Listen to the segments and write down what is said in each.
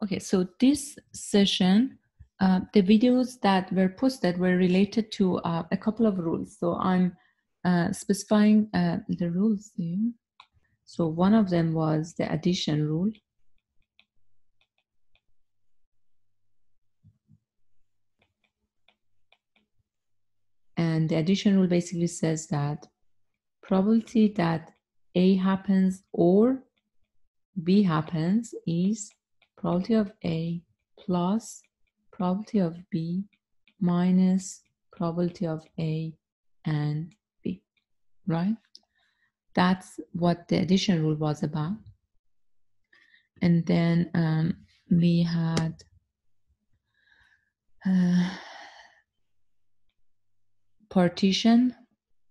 Okay, so this session, the videos that were posted were related to a couple of rules. So I'm specifying the rules here. So one of them was the addition rule. And the addition rule basically says that probability that A happens or B happens is probability of A plus probability of B minus probability of A and B, right? That's what the addition rule was about. And then we had partition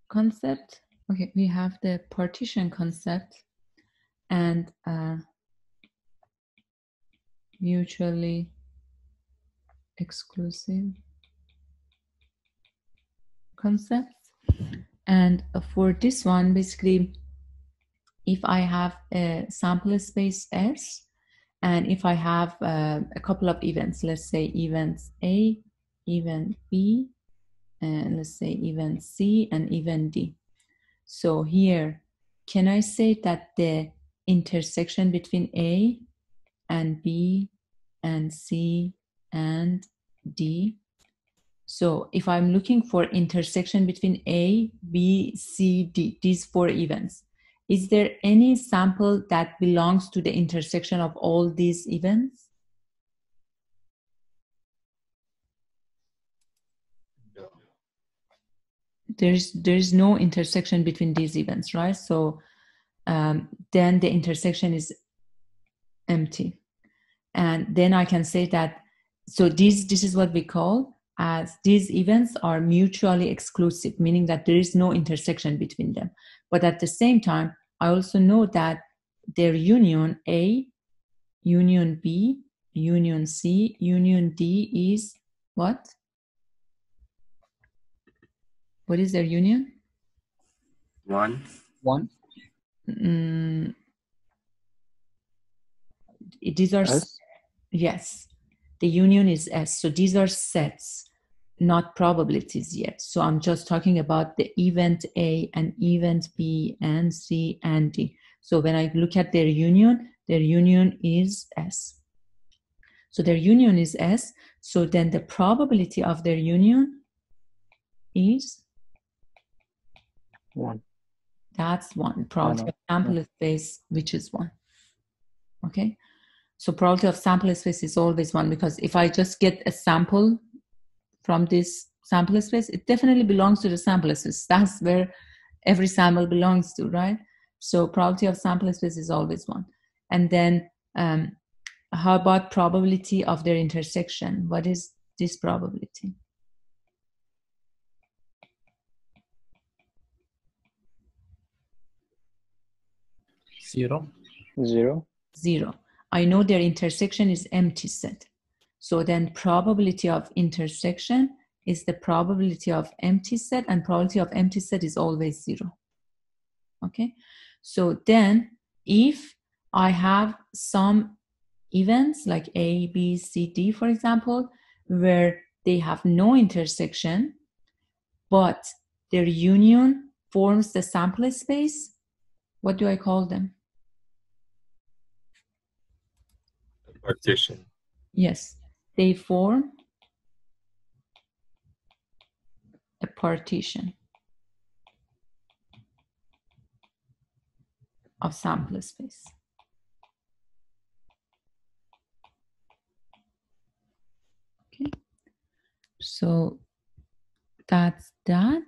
concept. Okay, we have the partition concept and mutually exclusive concept. And for this one, basically, if I have a sample space S, and if I have a couple of events, let's say events A, event B, and let's say event C and event D. So here, can I say that the intersection between A and B and C and D? So if I'm looking for intersection between A, B, C, D, these four events, is there any sample that belongs to the intersection of all these events? No. There's no intersection between these events, right? So then the intersection is empty. And then I can say that, so this is what we call as these events are mutually exclusive, meaning that there is no intersection between them. But at the same time, I also know that their union A, union B, union C, union D is what? What is their union? One. These are S? Yes, the union is S. So these are sets, not probabilities yet. So I'm just talking about the event A and event B and C and D. So when I look at their union is S. So their union is S. So then the probability of their union is 1. That's 1. Probability of sample space, which is 1. Okay. So probability of sample space is always 1, because if I just get a sample from this sample space, it definitely belongs to the sample space. That's where every sample belongs to, right? So probability of sample space is always 1. And then how about probability of their intersection? What is this probability? Zero. 0. I know their intersection is empty set. So then probability of intersection is the probability of empty set, and probability of empty set is always 0. Okay. So then if I have some events like A, B, C, D, for example, where they have no intersection, but their union forms the sample space, what do I call them? Partition. Yes, they form a partition of sample space. Okay, so that's that.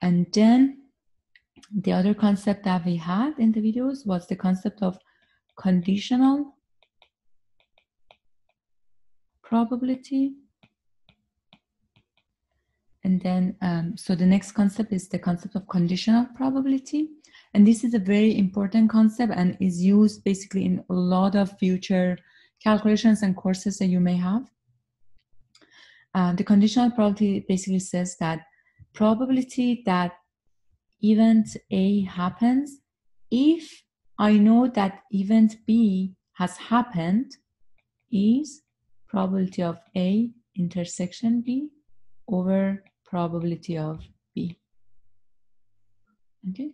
And then the other concept that we had in the videos was the concept of conditional probability. And then, so the next concept is the concept of conditional probability. And this is a very important concept and is used basically in a lot of future calculations and courses that you may have. The conditional probability basically says that probability that event A happens if I know that event B has happened is probability of A intersection B over probability of B. Okay,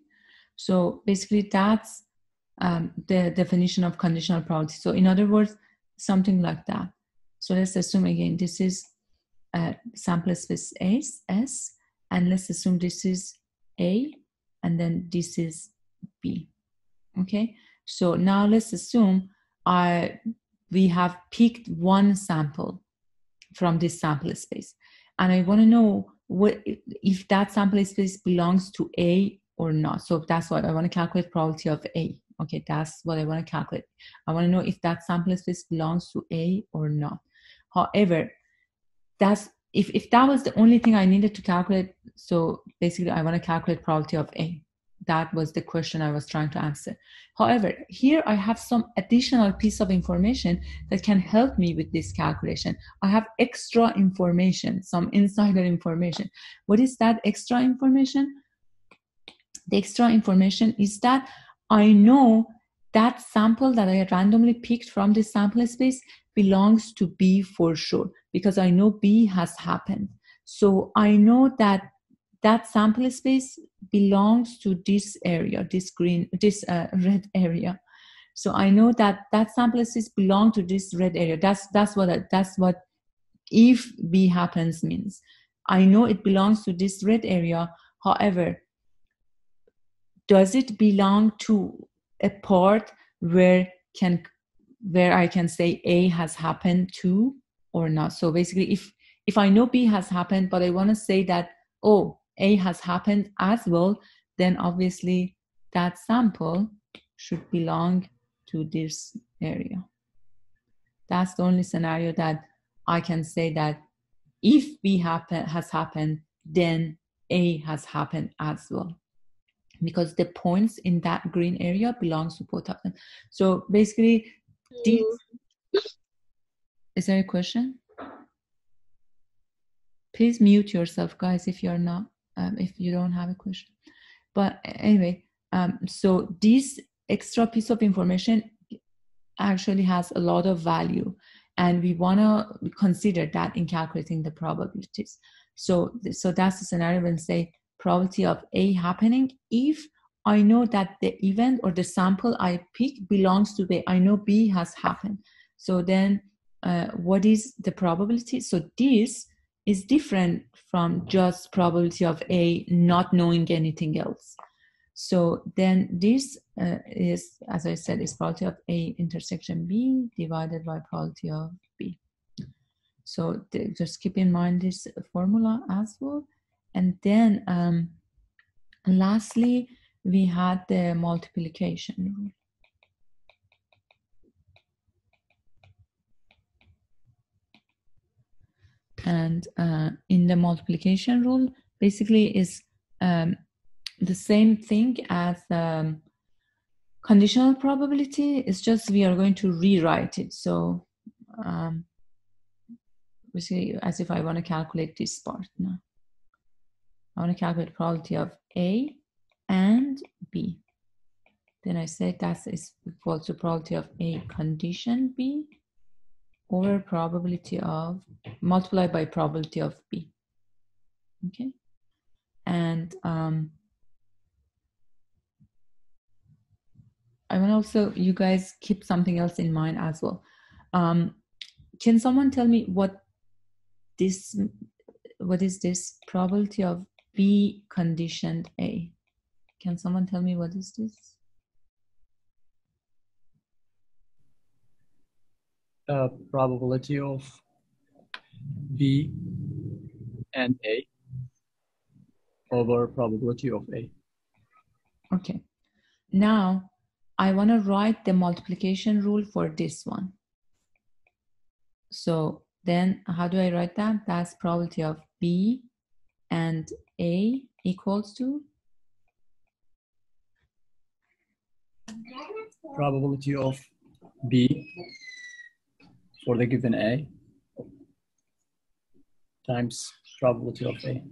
so basically that's the definition of conditional property. So in other words, something like that. So let's assume again this is sample space S, and let's assume this is A, and then this is B. Okay, so now let's assume we have picked one sample from this sample space, and I want to know if that sample space belongs to A or not. So that's what I want to calculate probability of A. Okay, that's what I want to calculate. I want to know if that sample space belongs to A or not. However, that's if that was the only thing I needed to calculate. So basically, I want to calculate probability of A. That was the question I was trying to answer. However, here I have some additional piece of information that can help me with this calculation. I have extra information, some insider information. What is that extra information? The extra information is that I know that sample that I randomly picked from this sample space belongs to B for sure, because I know B has happened. So I know that that sample space belongs to this area, this red area. So I know that that sample space belongs to this red area. That's what if B happens means. I know it belongs to this red area. However, does it belong to a part where I can say A has happened to or not? So basically, if I know B has happened, but I want to say that, oh, A has happened as well, then obviously that sample should belong to this area. That's the only scenario that I can say that if B has happened, then A has happened as well, because the points in that green area belongs to both of them. So basically, is there a question? Please mute yourself, guys, if you're not, if you don't have a question. But anyway, so this extra piece of information actually has a lot of value, and we want to consider that in calculating the probabilities. So that's the scenario when say probability of A happening if I know that the event or the sample I pick belongs to B. I know B has happened. So then what is the probability? So this is different from just probability of A not knowing anything else. So then this is, as I said, is probability of A intersection B divided by probability of B. So just keep in mind this formula as well. And then lastly, we had the multiplication rule. And in the multiplication rule, basically is the same thing as conditional probability. It's just we are going to rewrite it. So basically, as if I want to calculate this part now. I want to calculate probability of A and B. Then I say that is equal to probability of A condition B over probability of, multiplied by probability of B. Okay. And I want also you guys keep something else in mind as well. Can someone tell me what is this probability of B conditioned A? Can someone tell me what is this? Probability of B and A over probability of A. Okay. Now I want to write the multiplication rule for this one. So then how do I write that? That's probability of B and A equals to? Probability of B for the given A times probability of A.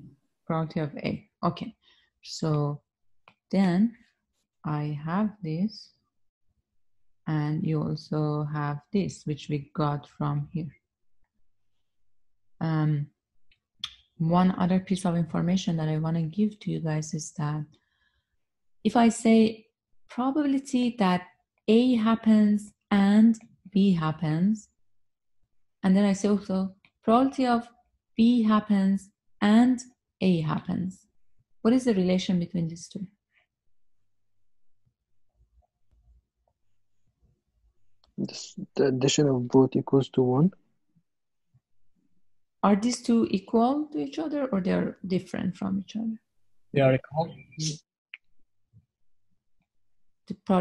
Probability of A. Okay. So then I have this, And you also have this, which we got from here. One other piece of information that I want to give to you guys is that if I say probability that A happens and B happens, and then I say also probability of B happens and A happens, what is the relation between these two? The addition of both equals to 1. Are these two equal to each other or they're different from each other? They are equal.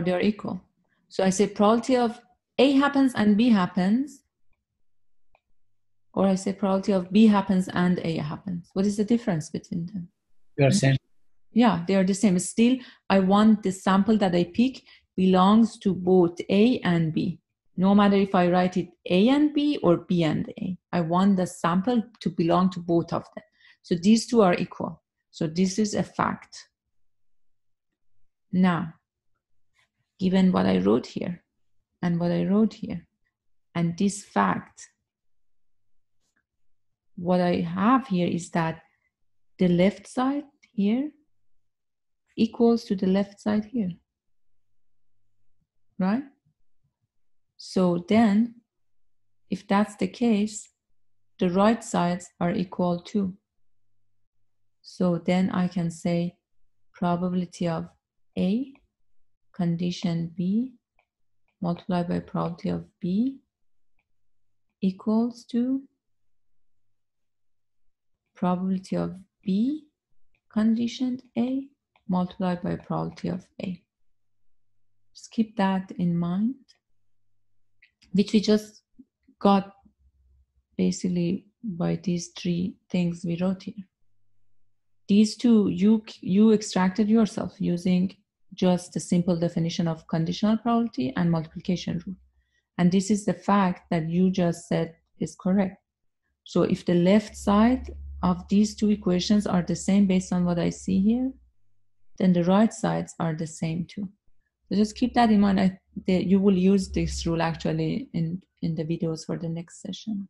They are equal. So I say probability of A happens and B happens, or I say probability of B happens and A happens. What is the difference between them? They are same. Yeah, they are the same. Still, I want the sample that I pick belongs to both A and B. No matter if I write it A and B or B and A. I want the sample to belong to both of them. So these two are equal. So this is a fact. Now, given what I wrote here and what I wrote here, and this fact, what I have here is that the left side here equals to the left side here, right? So then, if that's the case, the right sides are equal too. So then I can say probability of A condition B multiplied by probability of B equals to probability of B conditioned A multiplied by probability of A. Just keep that in mind, which we just got basically by these three things we wrote here. These two, you extracted yourself using just the simple definition of conditional probability and multiplication rule. And this is the fact that you just said is correct. So if the left side of these two equations are the same based on what I see here, then the right sides are the same too. So just keep that in mind. You will use this rule actually in the videos for the next session.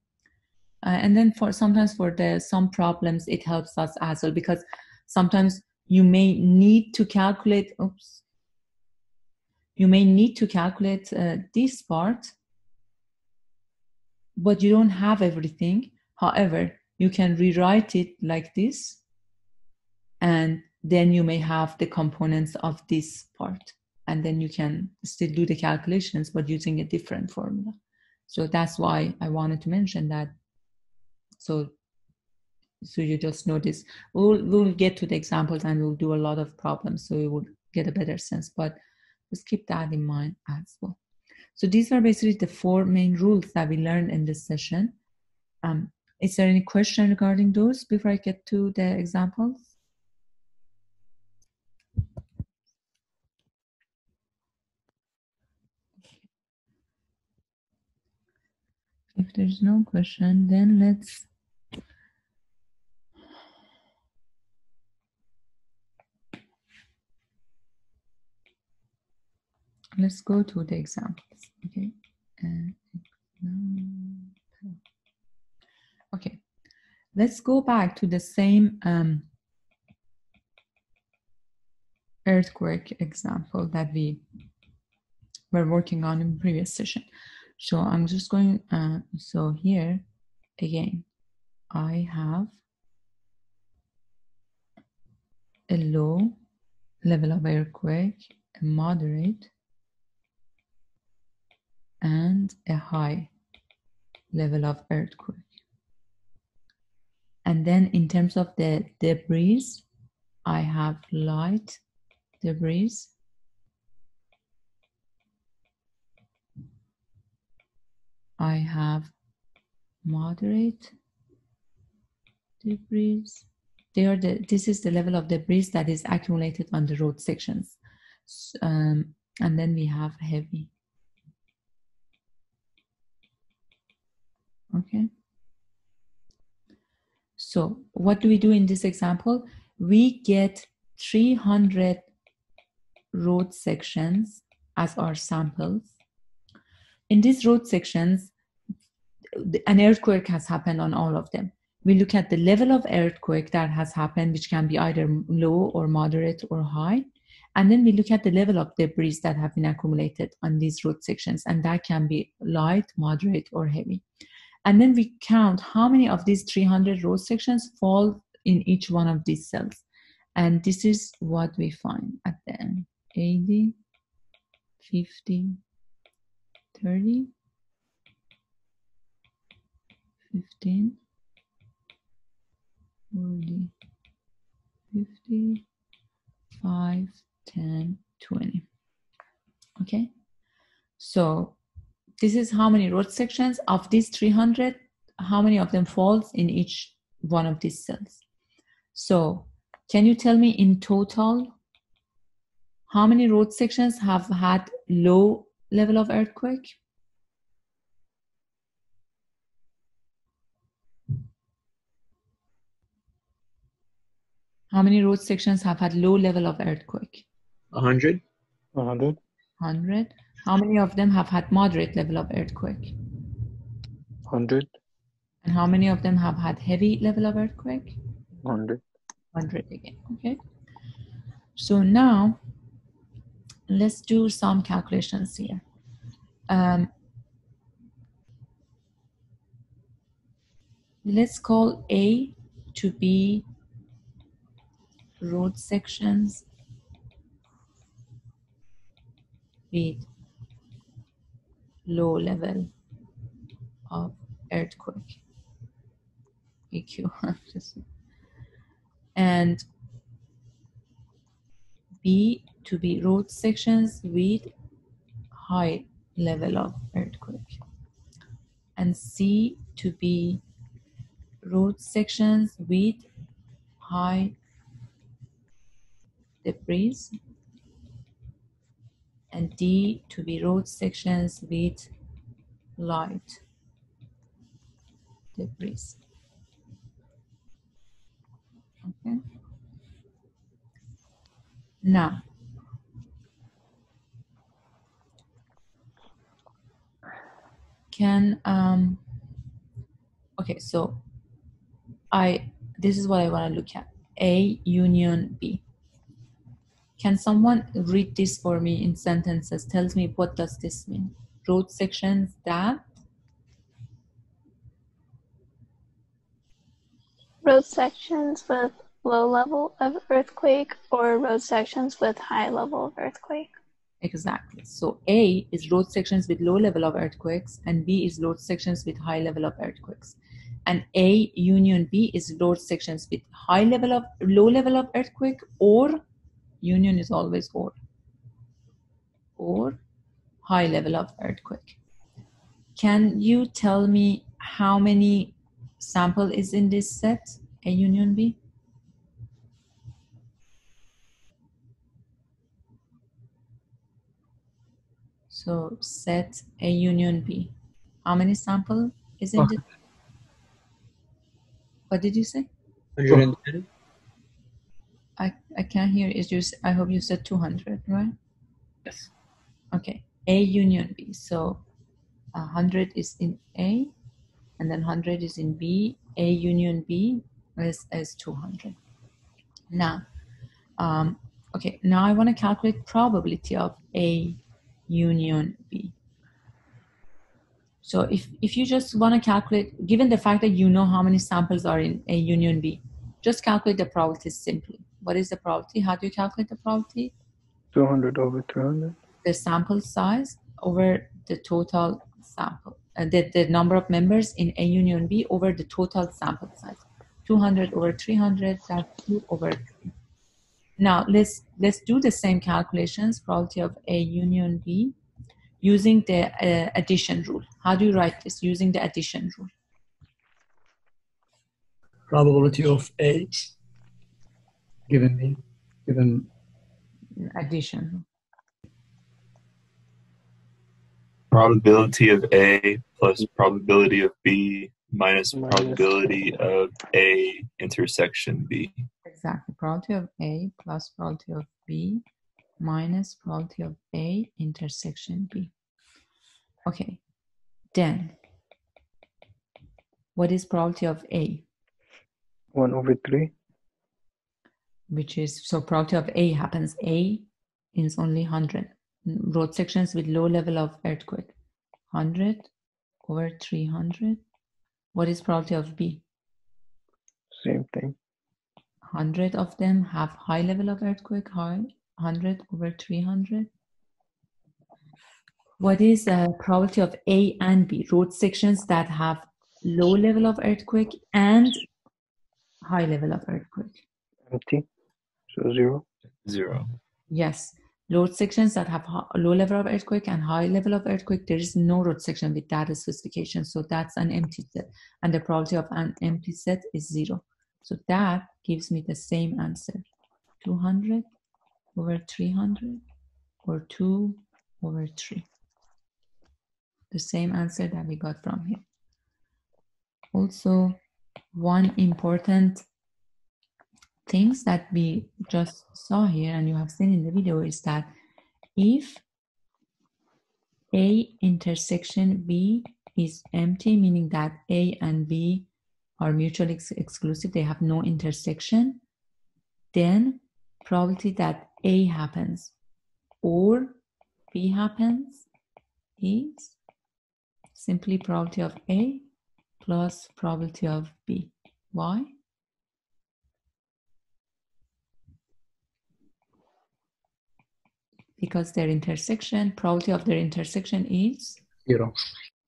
And then sometimes for some problems, it helps us as well, because sometimes you may need to calculate, this part, but you don't have everything. However, you can rewrite it like this, and then you may have the components of this part. And then you can still do the calculations, but using a different formula. So that's why I wanted to mention that. So you just notice. We'll get to the examples and we'll do a lot of problems, so you will get a better sense. But just keep that in mind as well. So these are basically the 4 main rules that we learned in this session. Is there any question regarding those before I get to the examples? If there's no question, then let's go to the examples. Okay. Okay. Let's go back to the same earthquake example that we were working on in the previous session. So I'm just going, so here again, I have a low level of earthquake, a moderate, and a high level of earthquake. And then in terms of the debris, I have light debris, I have moderate debris. This is the level of debris that is accumulated on the road sections. And then we have heavy. Okay. So what do we do in this example? We get 300 road sections as our samples. in these road sections, an earthquake has happened on all of them. We look at the level of earthquake that has happened, which can be either low or moderate or high. And then we look at the level of debris that have been accumulated on these road sections, and that can be light, moderate, or heavy. And then we count how many of these 300 road sections fall in each one of these cells. And this is what we find at the end. 80, 50, 30, 15, 40, 50, 5, 10, 20. Okay, so this is how many road sections of these 300, how many of them falls in each one of these cells. So can you tell me in total how many road sections have had low level of earthquake? How many road sections have had low level of earthquake? 100. 100. 100. How many of them have had moderate level of earthquake? 100. And how many of them have had heavy level of earthquake? 100. 100 again, okay? So now, let's do some calculations here. Let's call A to be road sections with low level of earthquake, EQ. And B to be road sections with high level of earthquake. And C to be road sections with high debris. And D to be road sections with light debris. Okay. Now, okay, so this is what I want to look at. A union B. Can someone read this for me in sentences? Tells me what does this mean? Road sections that road sections with low level of earthquake or road sections with high level of earthquake. Exactly. So A is road sections with low level of earthquakes, and B is road sections with high level of earthquakes. And A union B is road sections with low level of earthquake, or union is always or high level of earthquake. Can you tell me how many sample is in this set, A union B? So set A union B. How many sample is in this? What did you say? 110. I can't hear. I hope you said 200, right? Yes. Okay. A union B. So 100 is in A, and then 100 is in B. A union B is 200. Now, okay. Now I want to calculate probability of A union B. So if you just want to calculate, given the fact that you know how many samples are in A union B, just calculate the probability simply. What is the probability? How do you calculate the probability? 200 over 300. The sample size over the total sample. The number of members in A union B over the total sample size. 200 over 300, that's 2 over 3. Now, let's do the same calculations, probability of A union B, using the addition rule. How do you write this? Using the addition rule. Probability of A given Addition. Probability of A plus probability of B minus probability of A intersection B. Exactly. Probability of A plus probability of B minus probability of A intersection B. Okay. Then, what is probability of A? 1/3. Which is, so probability of A happens. A is only 100. Road sections with low level of earthquake. 100/300. What is probability of B? Same thing. 100 of them have high level of earthquake, high. 100/300. What is the probability of A and B? Road sections that have low level of earthquake and high level of earthquake. Empty. So 0. 0. Yes. Road sections that have low level of earthquake and high level of earthquake, there is no road section with that specification. So that's an empty set. And the probability of an empty set is 0. So that gives me the same answer. 200/300 or 2/3. The same answer that we got from here. Also, one important things that we just saw here and you have seen in the video is that if A intersection B is empty, meaning that A and B are mutually exclusive, they have no intersection, then probability that A happens or B happens is simply probability of A plus probability of B. Why? Because their intersection, probability of their intersection is 0.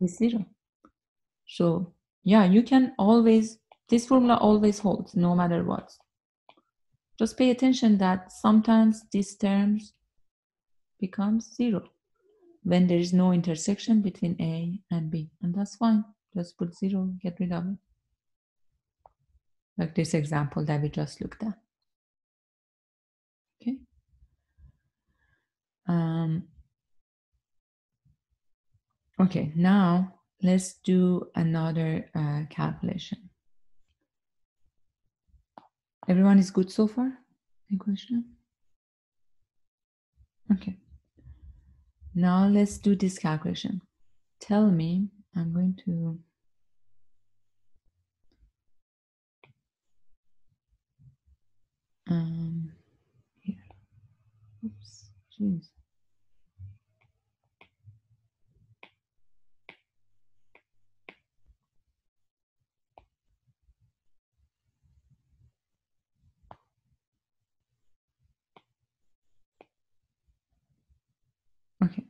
0. So yeah, you can always, this formula always holds no matter what. Just pay attention that sometimes these terms becomes 0 when there is no intersection between A and B, and that's fine. Just put 0, get rid of it. Like this example that we just looked at. Okay. Okay, now let's do another calculation. Everyone is good so far? Any question? Okay. Now let's do this calculation. Tell me, I'm going to here. Oops, jeez. Okay.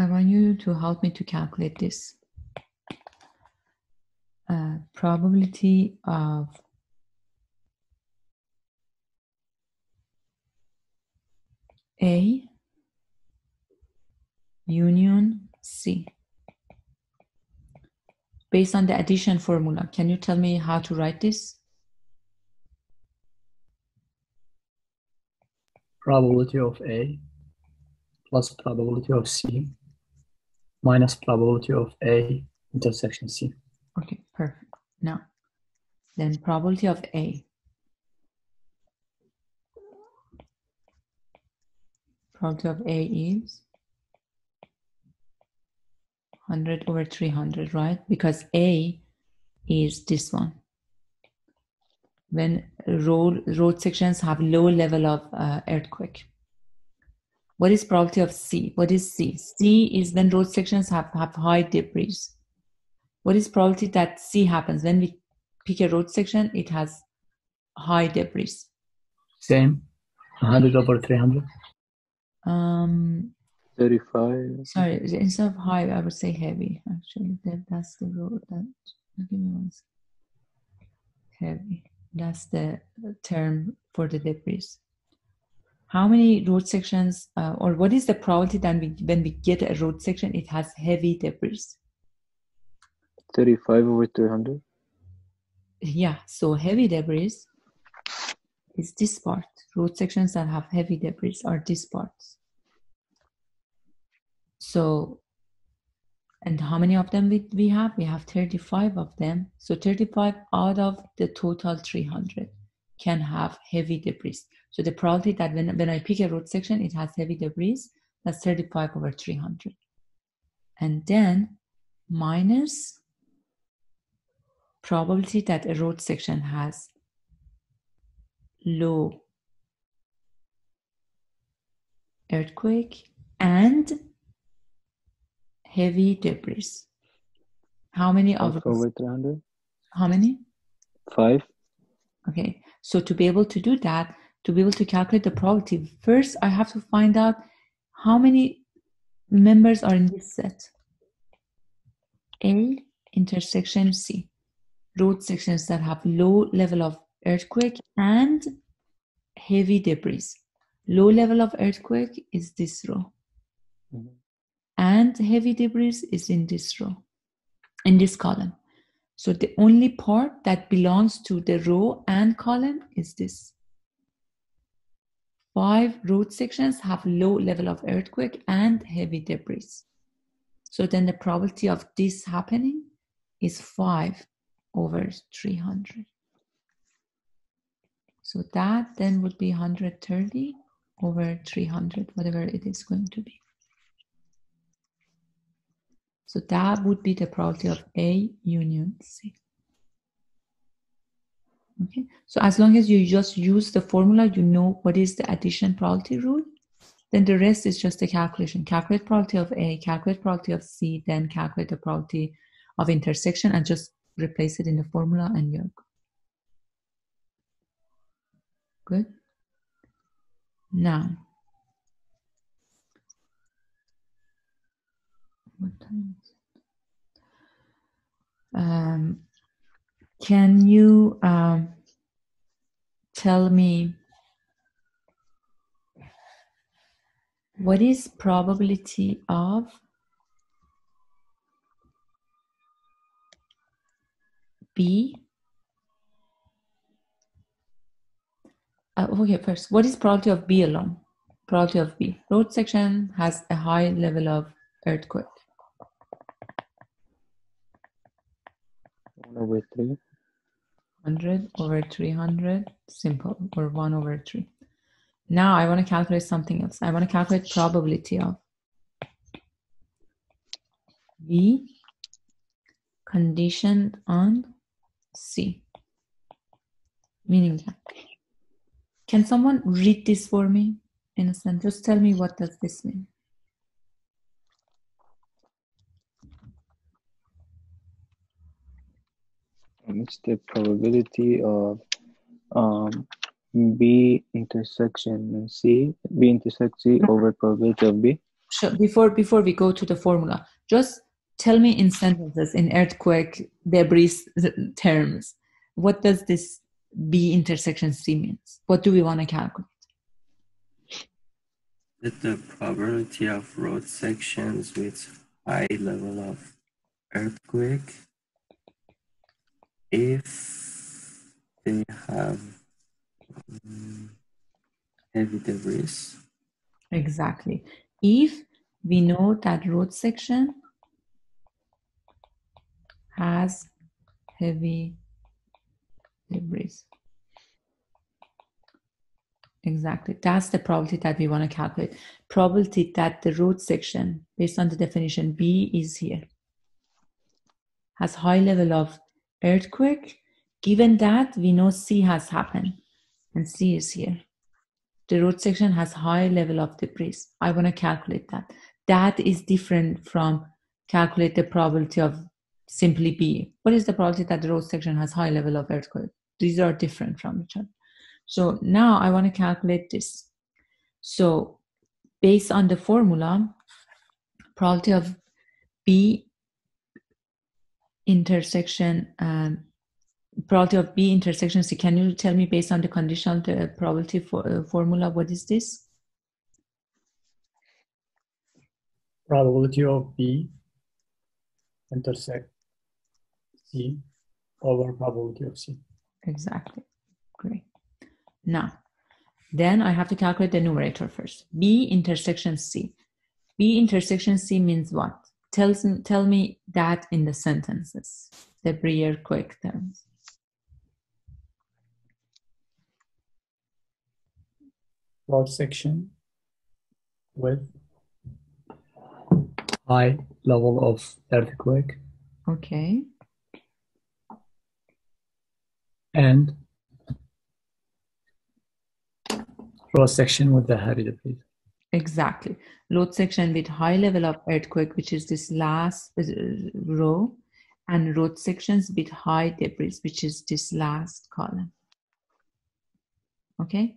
I want you to help me to calculate this. Probability of A union C. Based on the addition formula, can you tell me how to write this? Probability of A plus probability of C minus probability of A intersection C. Okay, perfect. Now, then probability of A. Probability of A is 100/300, right? Because A is this one. When road sections have low level of earthquake. What is probability of C? What is C? C is when road sections have high debris. What is probability that C happens? When we pick a road section, it has high debris. Same. 100/300. 35. Sorry, instead of high, I would say heavy. Actually, that's the road. Give me one second. Heavy. That's the term for the debris. How many road sections, or what is the probability that when we get a road section, it has heavy debris? 35/300. Yeah, so heavy debris is this part. Road sections that have heavy debris are these parts. So, and how many of them we have? We have 35 of them. So 35 out of the total 300. can have heavy debris. So the probability that when I pick a road section, it has heavy debris, that's 35 over 300. And then minus probability that a road section has low earthquake and heavy debris. How many of 5 those? over 300. How many? 5. Okay, so to be able to do that, to be able to calculate the probability, first I have to find out how many members are in this set. A intersection C, road sections that have low level of earthquake and heavy debris. Low level of earthquake is this row. Mhm. And heavy debris is in this row, in this column. So the only part that belongs to the row and column is this. 5 road sections have low level of earthquake and heavy debris. So then the probability of this happening is 5 over 300. So that then would be 130 over 300, whatever it is going to be. So that would be the probability of A union C. Okay, so as long as you just use the formula, you know what is the addition probability rule, then the rest is just a calculation. Calculate probability of A, calculate probability of C, then calculate the probability of intersection and just replace it in the formula and you're good. Now, what time is it? Can you tell me what is probability of B? Okay, first, what is probability of B alone? Probability of B. Road section has a high level of earthquake. 1 over 3. 100 over 300, simple, or 1 over 3. Now I want to calculate something else. I want to calculate probability of B conditioned on C. Meaning that. Can someone read this for me? In a sense, just tell me what does this mean? It's the probability of B intersection C, B intersect C over probability of B. Sure. Before we go to the formula, just tell me in sentences, in earthquake debris terms, what does this B intersection C means? What do we want to calculate? The probability of road sections with high level of earthquake if they have heavy debris. Exactly. If we know that road section has heavy debris. Exactly. That's the probability that we want to calculate. Probability that the road section, based on the definition, B is here, has high level of earthquake. Given that, we know C has happened and C is here. The road section has high level of debris. I want to calculate that. That is different from calculate the probability of simply B. What is the probability that the road section has high level of earthquake? These are different from each other. So now I want to calculate this. So based on the formula, probability of B intersection, probability of B intersection C. Can you tell me based on the conditional probability formula, what is this? Probability of B intersect C over probability of C. Exactly. Great. Now, then I have to calculate the numerator first. B intersection C. B intersection C means what? Tell me that in the sentences. Debris earthquake terms. road section with high level of earthquake Okay. and road section with the heavy debris. Exactly. Load section with high level of earthquake, which is this last row, and road sections with high debris, which is this last column. Okay.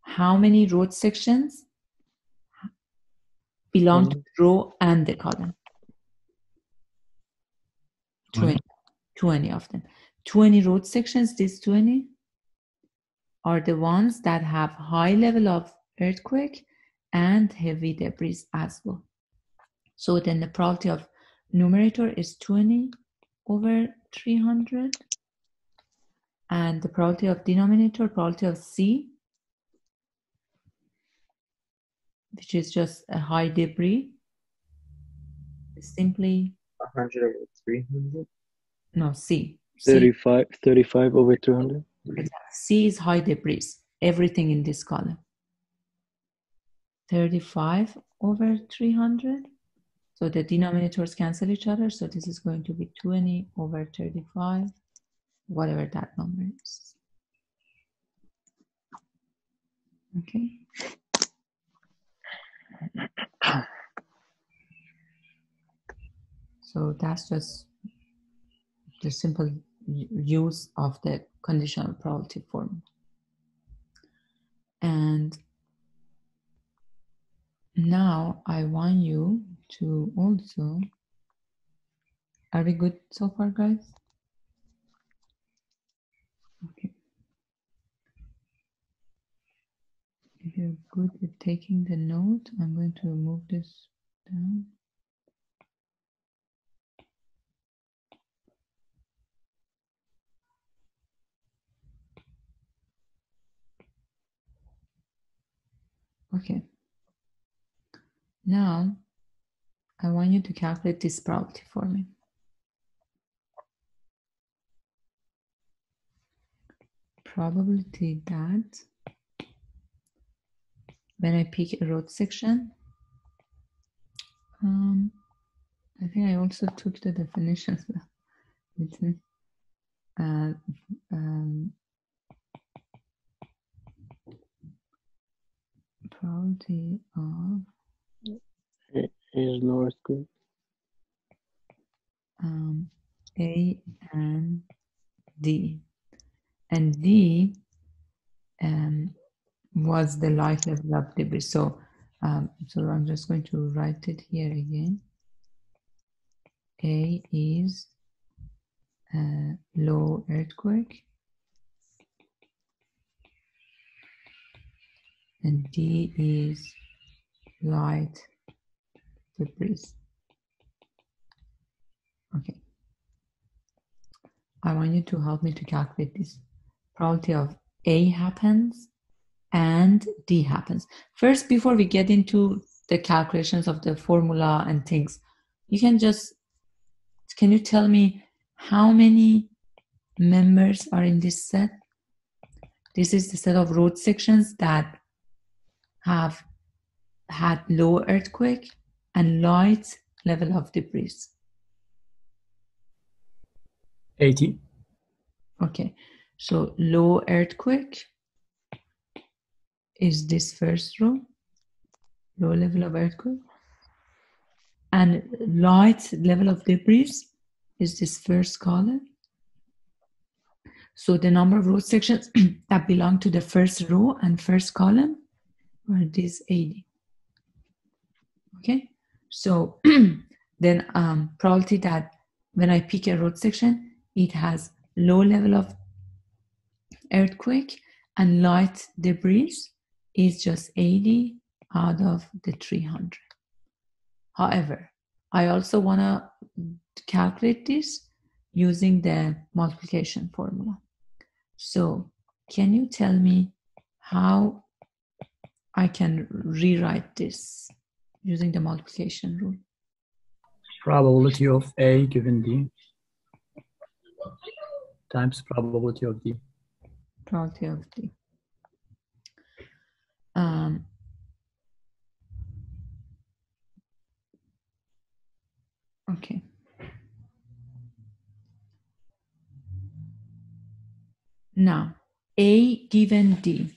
How many road sections belong to the row and the column? 20. 20 of them. 20 road sections, these 20 are the ones that have high level of earthquake and heavy debris as well. So then the probability of numerator is 20 over 300, and the probability of denominator, probability of C, which is just a high debris, is simply 100 over 300. no C. 35 over 200. C is high debris, everything in this column. 35 over 300. So the denominators cancel each other. So this is going to be 20 over 35, whatever that number is. Okay. So that's just the simple use of the conditional probability formula. And now I want you to also, are we good so far, guys? Okay. If you're good with taking the note, I'm going to move this down. Okay. Now, I want you to calculate this probability for me. Probability that when I pick a road section, I think I also took the definitions with me. Probability of Is no earthquake. A and D. And D was the light level of debris. So, so I'm just going to write it here again. A is low earthquake, and D is light debris. Okay. I want you to help me to calculate this. Probability of A happens and D happens. First, before we get into the calculations of the formula and things, you can you tell me how many members are in this set? This is the set of road sections that have had low earthquake and light level of debris. 80. Okay, so low earthquake is this first row, low level of earthquake, and light level of debris is this first column. So the number of road sections that belong to the first row and first column are these 80. Okay, so then probability that when I pick a road section, it has low level of earthquake and light debris is just 80 out of the 300. However, I also want to calculate this using the multiplication formula. So can you tell me how I can rewrite this using the multiplication rule? Probability of A given D times probability of D. Probability of D. Okay. Now, A given D.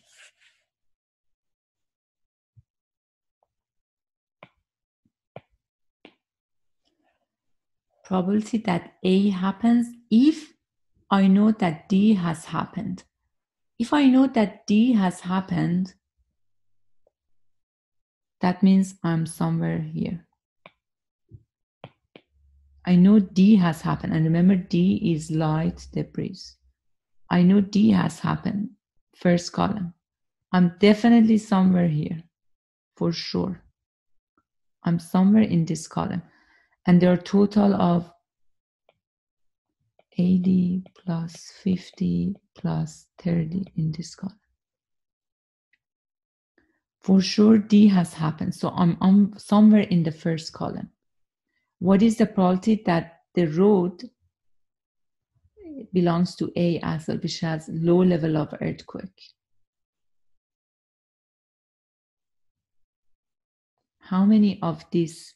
Probability that A happens if I know that D has happened. If I know that D has happened, that means I'm somewhere here. I know D has happened. And remember, D is light debris. I know D has happened. First column. I'm definitely somewhere here. For sure. I'm somewhere in this column. And there are total of 80 plus 50 plus 30 in this column. For sure, D has happened. So I'm somewhere in the first column. What is the probability that the road belongs to A as well, which has low level of earthquake? How many of these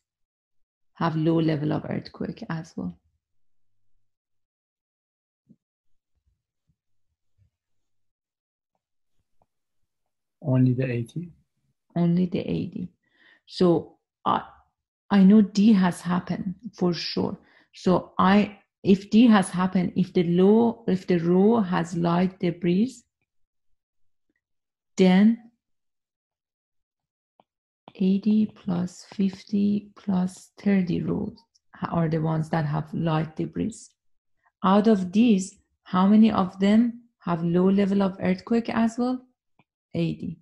have low level of earthquake as well? Only the 80. Only the 80. So I know D has happened for sure. So if D has happened, if the row has light debris, then 80 plus 50 plus 30 rows are the ones that have light debris. Out of these, how many of them have low level of earthquake as well? 80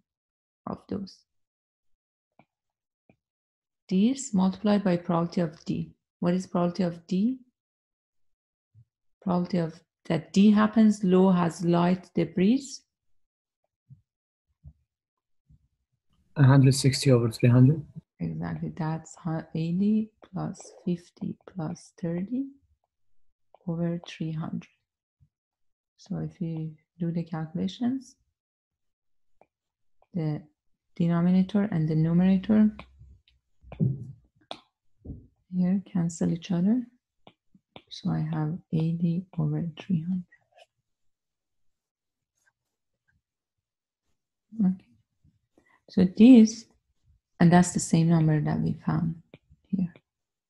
of those. These multiplied by probability of D. What is probability of D? Probability of that D happens, low has light debris. 160 over 300. Exactly, that's 80 plus 50 plus 30 over 300. So if you do the calculations, the denominator and the numerator here cancel each other. So I have 80 over 300. Okay. So this, and that's the same number that we found here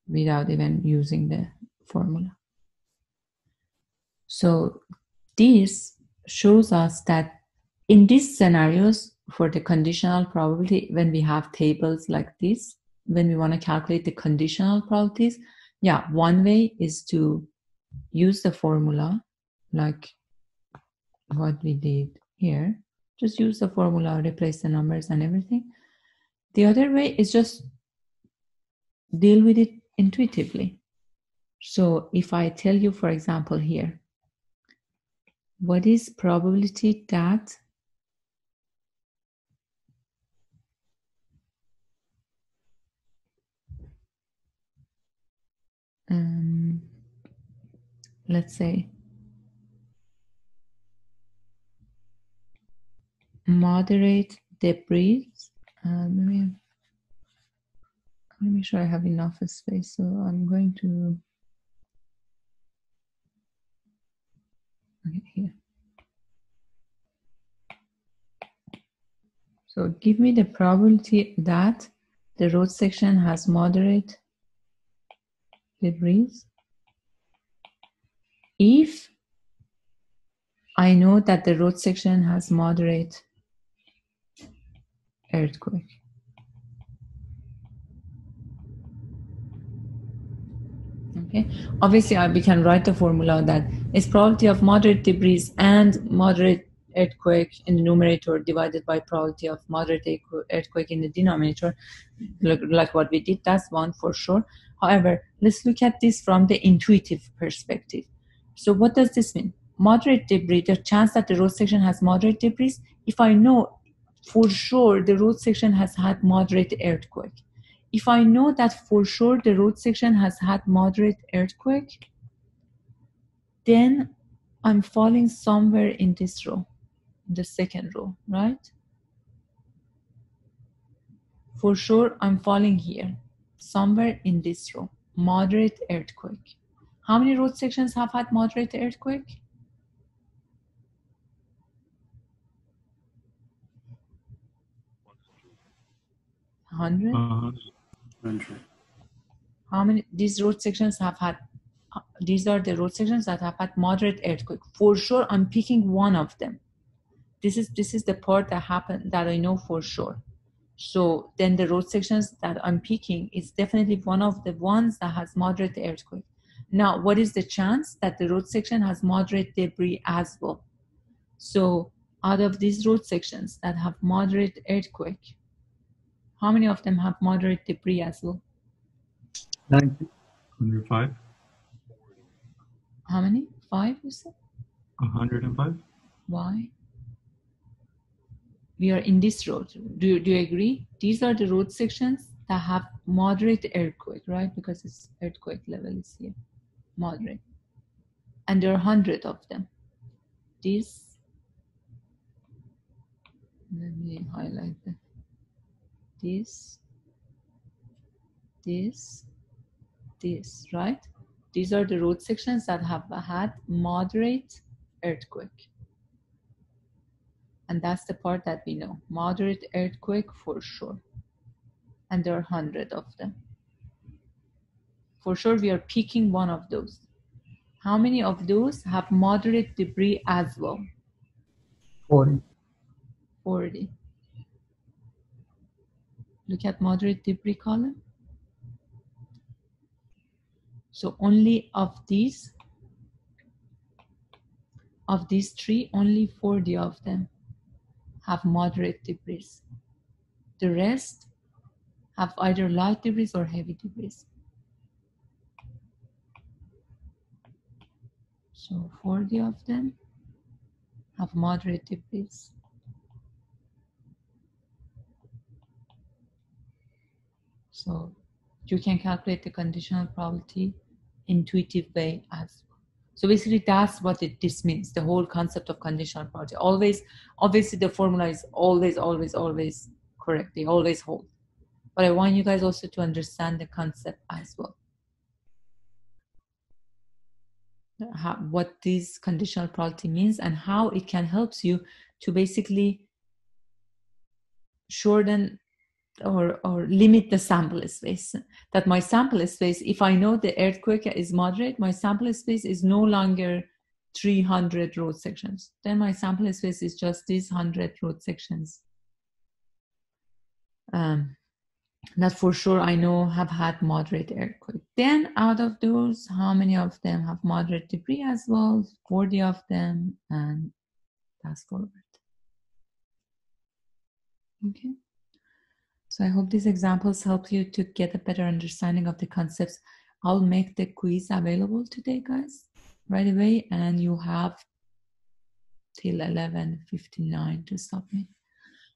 without even using the formula. So this shows us that in these scenarios for the conditional probability, when we have tables like this, when we want to calculate the conditional probabilities, yeah, one way is to use the formula like what we did here. Just use the formula, replace the numbers and everything. The other way is just deal with it intuitively. So if I tell you, for example, here, what is probability that let's say moderate debris. Let me make sure I have enough space. So I'm going to here. So give me the probability that the road section has moderate debris if I know that the road section has moderate earthquake. Okay, obviously we can write the formula that is probability of moderate debris and moderate earthquake in the numerator divided by probability of moderate earthquake in the denominator, like what we did. That's one for sure. However, let's look at this from the intuitive perspective. So what does this mean? Moderate debris, the chance that the road section has moderate debris, if I know for sure the road section has had moderate earthquake. If I know that for sure the road section has had moderate earthquake, then I'm falling somewhere in this row, the second row, right? For sure, I'm falling here, somewhere in this row. Moderate earthquake. How many road sections have had moderate earthquake? 100? 100. How many? These road sections have had, these are the road sections that have had moderate earthquake. For sure, I'm picking one of them. This is the part that happened that I know for sure. So then the road sections that I'm picking is definitely one of the ones that has moderate earthquake. Now, what is the chance that the road section has moderate debris as well? So out of these road sections that have moderate earthquake, how many of them have moderate debris as well? 90. 105. How many? 5, you said? 105. Why? We are in this road. Do you agree? These are the road sections that have moderate earthquake, right? Because its earthquake level is here, moderate. And there are 100 of them. This, let me highlight that. This, right? These are the road sections that have had moderate earthquake. And that's the part that we know. Moderate earthquake for sure. And there are 100 of them. For sure, we are picking one of those. How many of those have moderate debris as well? 40. 40. Look at moderate debris column. So only of these three, only 40 of them have moderate debris. The rest have either light debris or heavy debris. So 40 of them have moderate debris. So you can calculate the conditional probability intuitive way as well. So basically that's what this means, the whole concept of conditional probability. Always, obviously the formula is always correct. They always hold. But I want you guys also to understand the concept as well. What this conditional probability means and how it can help you to basically shorten or limit the sample space. That my sample space, if I know the earthquake is moderate, my sample space is no longer 300 road sections. Then my sample space is just these 100 road sections. That for sure I know have had moderate earthquake. Then out of those, how many of them have moderate debris as well? 40 of them, and fast forward. Okay. So I hope these examples help you to get a better understanding of the concepts. I'll make the quiz available today, guys, right away, and you have till 11:59 to submit.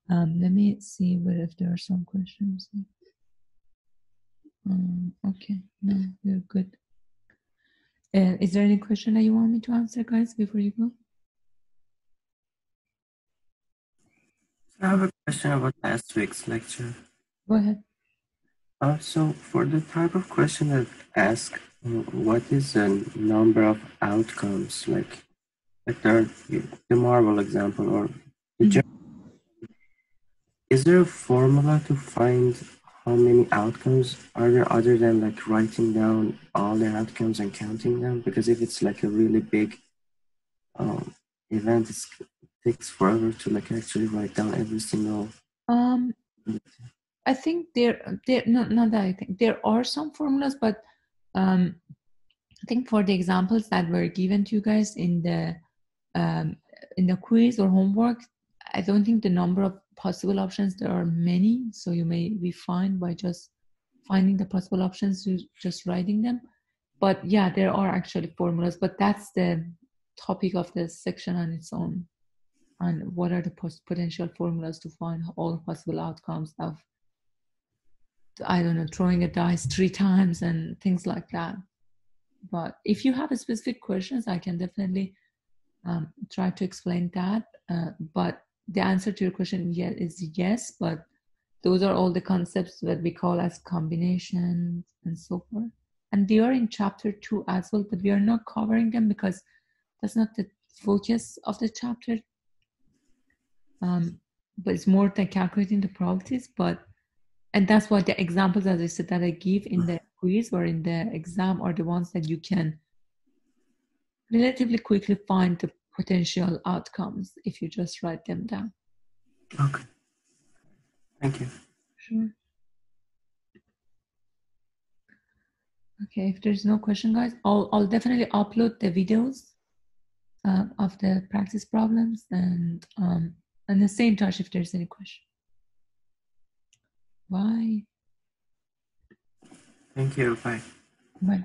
Let me see if there are some questions. Okay, no, we're good. Is there any question that you want me to answer, guys, before you go? I have a question about last week's lecture. Go ahead. So for the type of question that asks, what is the number of outcomes, like the marble example or the is there a formula to find how many outcomes are there other than like writing down all the outcomes and counting them? Because if it's like a really big event, it takes forever to like actually write down every single. I think not that I think there are some formulas, but I think for the examples that were given to you guys in the quiz or homework, I don't think the number of possible options, there are many, so you may be fine by just finding the possible options, just writing them. But yeah, there are actually formulas, but that's the topic of the section on its own. And what are the potential formulas to find all possible outcomes of, I don't know, throwing a dice 3 times and things like that. But if you have specific questions, I can definitely try to explain that. But the answer to your question is yes, but those are all the concepts that we call as combinations and so forth. And they are in chapter 2 as well, but we are not covering them because that's not the focus of the chapter. But it's more than calculating the probabilities. And that's why the examples, as I said, that I give in the quiz or in the exam are the ones that you can relatively quickly find the potential outcomes if you just write them down. Okay. Thank you. Sure. Okay, if there's no question, guys, I'll definitely upload the videos of the practice problems and stay in touch if there's any question. Bye. Thank you. Bye. Bye.